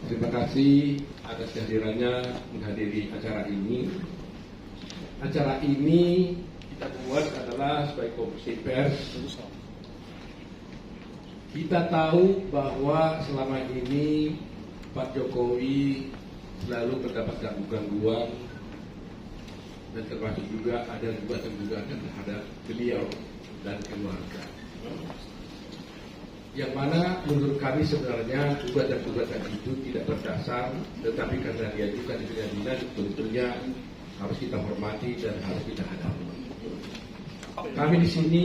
Terima kasih atas kehadirannya menghadiri acara ini. Acara ini kita buat adalah sebagai konferensi pers. Kita tahu bahwa selama ini Pak Jokowi selalu mendapat gangguan dan termasuk juga ada gugatan terhadap beliau dan keluarga. Yang mana menurut kami sebenarnya gugatan-gugatan itu tidak berdasar, tetapi karena diajukan di pengadilan tentunya harus kita hormati dan harus kita hadapi. Kami di sini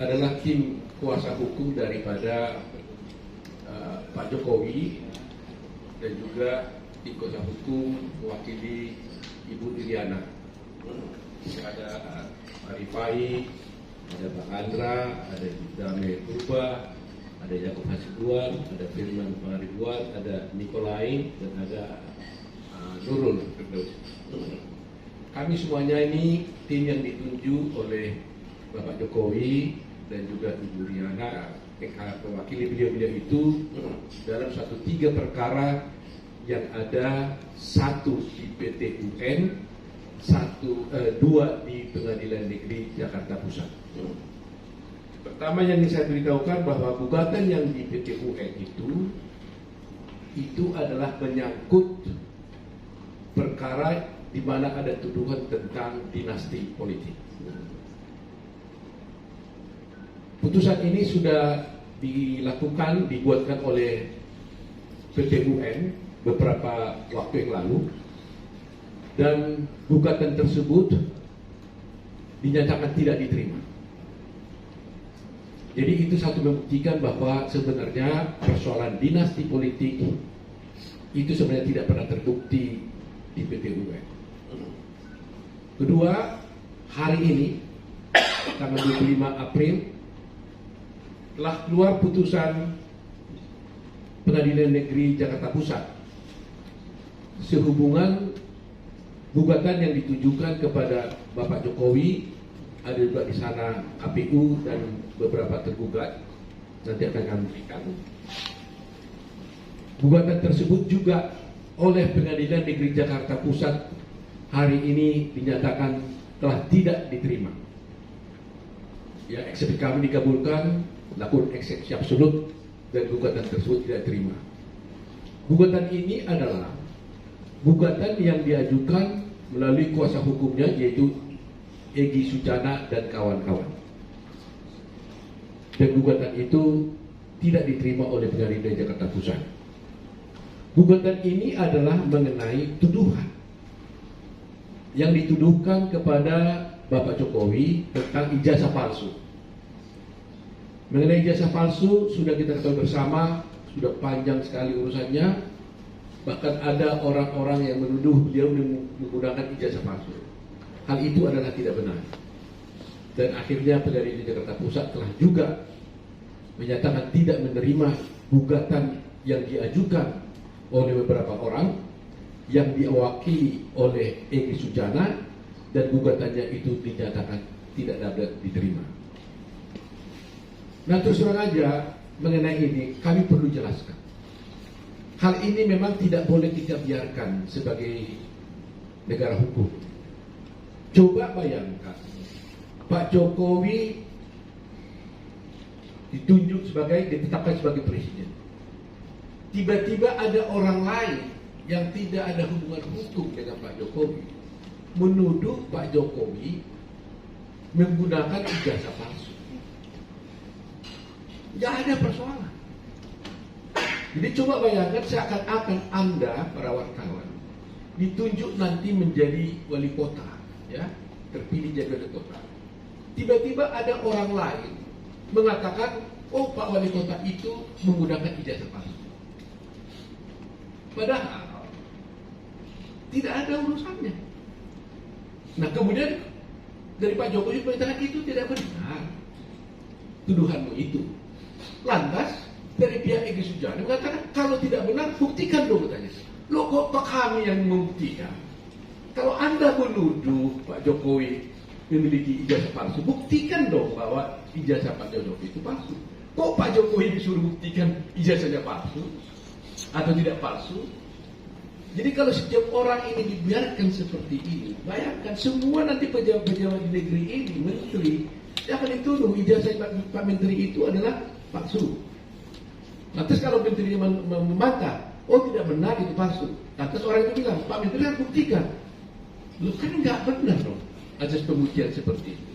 adalah tim kuasa hukum daripada Pak Jokowi dan juga tim kuasa hukum mewakili Ibu Iriana. Ada Pak Rifai, ada Pak Andra, ada Damai Purba, ada Yaakob Hasibuan, ada Firman Pangaribuan, ada Nikolai, dan ada Nurul. Kami semuanya ini tim yang ditunjuk oleh Bapak Jokowi dan juga Ibu Riana, mewakili beliau-beliau itu dalam 3 perkara yang ada, 1 di PT UN, 2 di Pengadilan Negeri Jakarta Pusat. Pertama yang ingin saya beritahukan bahwa gugatan yang di PT UN itu adalah menyangkut perkara di mana ada tuduhan tentang dinasti politik. Putusan ini sudah dibuatkan oleh PT UN beberapa waktu yang lalu, dan gugatan tersebut dinyatakan tidak diterima. Jadi itu satu membuktikan bahwa sebenarnya persoalan dinasti politik itu sebenarnya tidak pernah terbukti di PT UN. Kedua, hari ini tanggal 25 April telah keluar putusan Pengadilan Negeri Jakarta Pusat sehubungan gugatan yang ditujukan kepada Bapak Jokowi, ada juga di sana KPU dan beberapa tergugat, nanti akan kami berikan. Gugatan tersebut juga oleh Pengadilan Negeri Jakarta Pusat hari ini dinyatakan telah tidak diterima. Ya, eksepsi kami dikabulkan, lakukan eksepsi absolut, dan gugatan tersebut tidak diterima. Gugatan ini adalah gugatan yang diajukan melalui kuasa hukumnya, yaitu Egy Sujana dan kawan-kawan. Dan gugatan itu tidak diterima oleh Pengadilan Jakarta Pusat. Gugatan ini adalah mengenai tuduhan yang dituduhkan kepada Bapak Jokowi tentang ijazah palsu. Mengenai ijazah palsu sudah kita ketahui bersama, sudah panjang sekali urusannya. Bahkan ada orang-orang yang menuduh beliau menggunakan ijazah palsu. Hal itu adalah tidak benar. Dan akhirnya Pengadilan Jakarta Pusat telah juga menyatakan tidak menerima gugatan yang diajukan oleh beberapa orang yang diwakili oleh Egy Sujana, dan gugatannya itu dinyatakan tidak dapat diterima. Nah, terus terang aja mengenai ini kami perlu jelaskan. Hal ini memang tidak boleh kita biarkan sebagai negara hukum. Coba bayangkan, Pak Jokowi ditetapkan sebagai presiden. Tiba-tiba ada orang lain yang tidak ada hubungan hukum dengan Pak Jokowi menuduh Pak Jokowi menggunakan ijazah palsu. Tidak ada persoalan. Jadi coba bayangkan seakan-akan Anda, para wartawan, ditunjuk nanti menjadi wali kota, ya, terpilih jadi wali kota. Tiba-tiba ada orang lain mengatakan, oh Pak Wali Kota itu menggunakan ijazah palsu. Padahal tidak ada urusannya. Nah, kemudian dari Pak Jokowi mengatakan itu tidak benar, tuduhanmu itu. Lantas dari pihak Egy Sujana mengatakan kalau tidak benar buktikan dong, katanya. Loh, kok kami yang membuktikan? Kalau Anda menuduh Pak Jokowi memiliki ijazah palsu, buktikan dong bahwa ijazah Pak Jokowi itu palsu. Kok Pak Jokowi disuruh buktikan ijazahnya palsu? atau tidak palsu. Jadi kalau setiap orang ini dibiarkan seperti ini, bayangkan semua nanti pejabat-pejabat di negeri ini, menteri, dia akan dituduh ijazah Pak Menteri itu adalah palsu. Lantas kalau menteri membantah, oh tidak benar itu palsu. Lantas orang itu bilang, Pak Menteri harus buktikan. Lu kan nggak benar dong atas pembuktian seperti itu.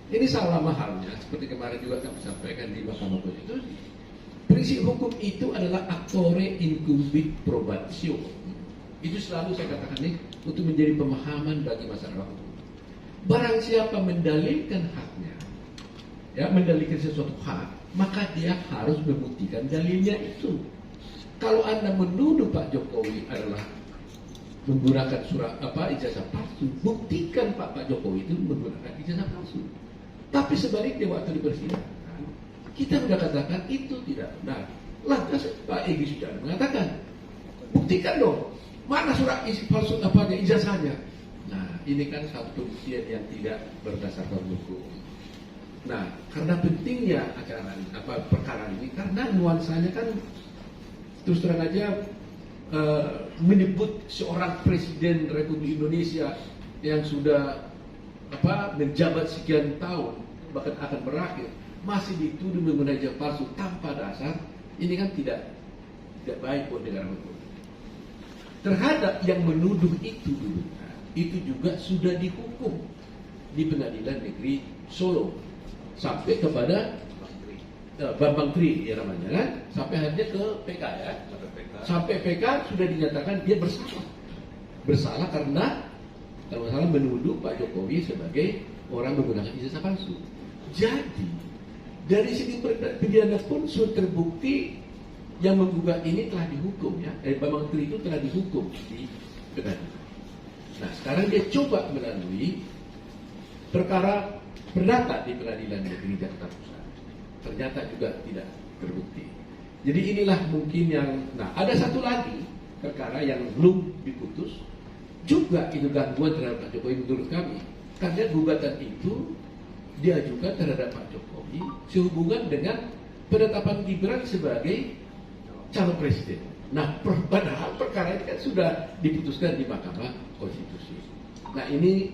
Ini salah mahalnya, seperti kemarin juga kami sampaikan di Mahkamah Konstitusi. Prinsip hukum itu adalah actore incumbit probatio. Itu selalu saya katakan ini untuk menjadi pemahaman bagi masyarakat hukum. Barang siapa mendalilkan haknya, ya mendalilkan sesuatu hak, maka dia harus membuktikan dalilnya itu. Kalau Anda menuduh Pak Jokowi adalah menggunakan surat ijazah palsu, buktikan Pak Jokowi itu menggunakan ijazah palsu. Tapi sebaliknya waktu di persidangan, kita sudah katakan itu tidak benar. Lantas Pak Egy sudah mengatakan, buktikan dong. Mana surat isi palsu ijazahnya? Nah, ini kan satu pembuktian yang tidak berdasarkan hukum. Nah, karena pentingnya perkara ini, karena nuansanya kan terus terang aja menyebut seorang presiden Republik Indonesia yang sudah menjabat sekian tahun bahkan akan berakhir masih dituduh menggunakan ijazah palsu tanpa dasar. Ini kan tidak baik buat negara hukum. Terhadap yang menuduh itu dulu, itu juga sudah dihukum di Pengadilan Negeri Solo sampai kepada Bambang Tri ya namanya kan, sampai akhirnya ke PK ya, sampai PK sudah dinyatakan dia bersalah karena kalau salah menuduh Pak Jokowi sebagai orang menggunakan ijazah palsu. Jadi dari segi pidana pun sudah terbukti yang menggugat ini telah dihukum ya, Bambang Tri itu telah dihukum di pengadilan. Nah sekarang dia coba melalui perkara perdata di Pengadilan Negeri Jakarta Pusat, ternyata juga tidak terbukti. Jadi inilah mungkin yang, nah ada satu lagi perkara yang belum diputus, juga itu gangguan terhadap Pak Jokowi menurut kami, karena gugatan itu diajukan terhadap Pak Jokowi sehubungan dengan penetapan Gibran sebagai calon presiden. Nah, padahal perkara ini kan sudah diputuskan di Mahkamah Konstitusi. Nah, ini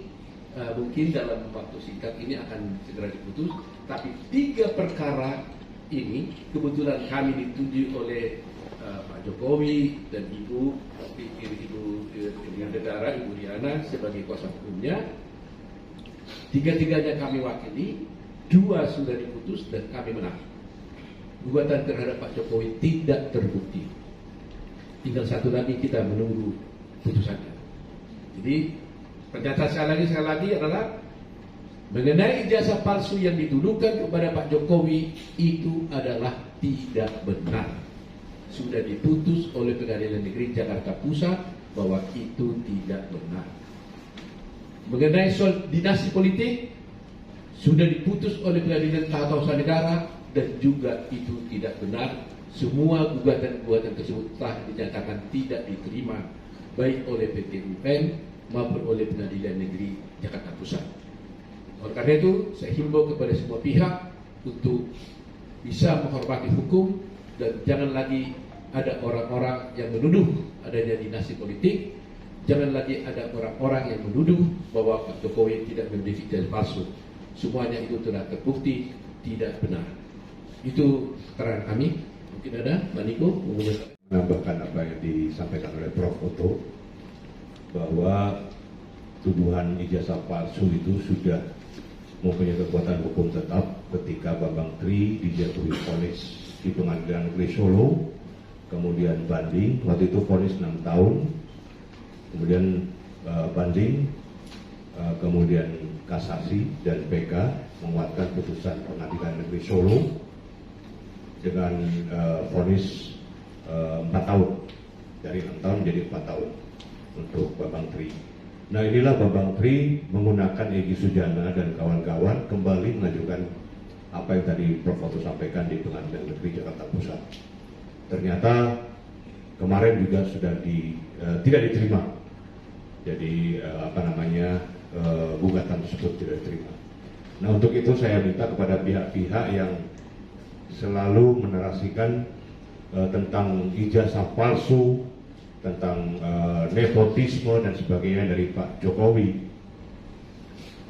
mungkin dalam waktu singkat ini akan segera diputus. Tapi 3 perkara ini kebetulan kami dituju oleh Pak Jokowi dan Ibu Negara, Ibu Riana sebagai kuasa hukumnya. 3-tiganya kami wakili, 2 sudah diputus dan kami menang. Gugatan terhadap Pak Jokowi tidak terbukti. Tinggal 1 lagi kita menunggu putusannya. Jadi pernyataan sekali lagi adalah mengenai ijazah palsu yang dituduhkan kepada Pak Jokowi itu adalah tidak benar. Sudah diputus oleh Pengadilan Negeri Jakarta Pusat bahwa itu tidak benar. Mengenai soal dinasti politik sudah diputus oleh Pengadilan Tata Usaha Negara dan juga itu tidak benar. Semua gugatan-gugatan tersebut telah dinyatakan tidak diterima baik oleh PT UPN maupun oleh Pengadilan Negeri Jakarta Pusat. Oleh karena itu, saya himbau kepada semua pihak untuk bisa menghormati hukum dan jangan lagi ada orang-orang yang menuduh adanya dinasti politik, jangan lagi ada orang-orang yang menuduh bahwa Pak Jokowi tidak memiliki ijazah palsu. Semuanya itu telah terbukti tidak benar. Itu keterangan kami. Mungkin ada Mbak Niko menambahkan apa yang disampaikan oleh Prof. Otto, bahwa tuduhan ijazah palsu itu sudah mempunyai kekuatan hukum tetap ketika Bambang Tri dijatuhi vonis di Pengadilan Negeri Solo, kemudian banding, waktu itu vonis 6 tahun, kemudian banding, kemudian kasasi dan PK menguatkan putusan Pengadilan Negeri Solo dengan vonis 4 tahun, dari 6 tahun menjadi 4 tahun untuk Bambang Tri. Nah inilah Bambang Tri menggunakan Egy Sujana dan kawan-kawan kembali mengajukan apa yang tadi Prof. Otto sampaikan di Pengadilan Negeri Jakarta Pusat. Ternyata kemarin juga sudah tidak diterima. Jadi gugatan tersebut tidak diterima. Nah untuk itu saya minta kepada pihak-pihak yang selalu menarasikan tentang ijazah palsu, tentang nepotisme dan sebagainya dari Pak Jokowi,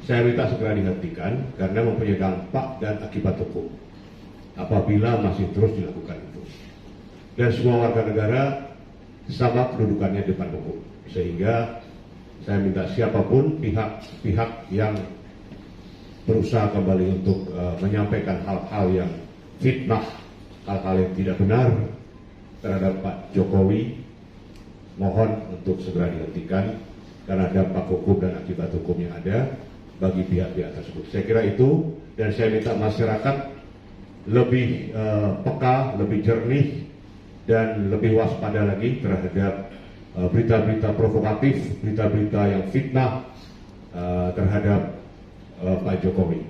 saya minta segera dihentikan karena mempunyai dampak dan akibat hukum apabila masih terus dilakukan itu. Dan semua warga negara sama kedudukannya di depan hukum, sehingga saya minta siapapun pihak-pihak yang berusaha kembali untuk menyampaikan hal-hal yang fitnah, hal-hal yang tidak benar terhadap Pak Jokowi, mohon untuk segera dihentikan karena dampak hukum dan akibat hukum yang ada bagi pihak-pihak tersebut. Saya kira itu, dan saya minta masyarakat lebih peka, lebih jernih, dan lebih waspada lagi terhadap berita-berita provokatif, berita-berita yang fitnah terhadap Pak Jokowi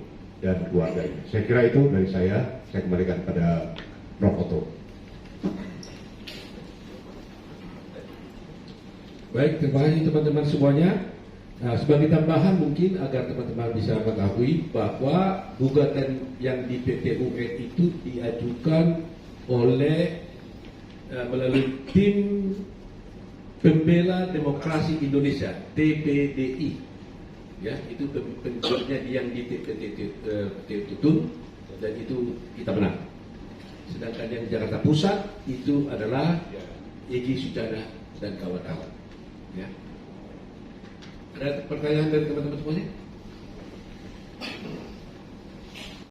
dan keluarganya. Saya kira itu dari saya kembalikan pada Prof. Otto. Baik, terima kasih teman-teman semuanya. Nah, sebagai tambahan mungkin agar teman-teman bisa mengetahui bahwa gugatan yang di PT UN itu diajukan oleh melalui tim pembela demokrasi Indonesia (TPDI). Ya, itu bentuknya yang di Tutun, dan itu kita menang. Sedangkan yang Jakarta Pusat itu adalah Egy Sujana dan kawan-kawan. Ya. Ada pertanyaan dari teman-teman semuanya?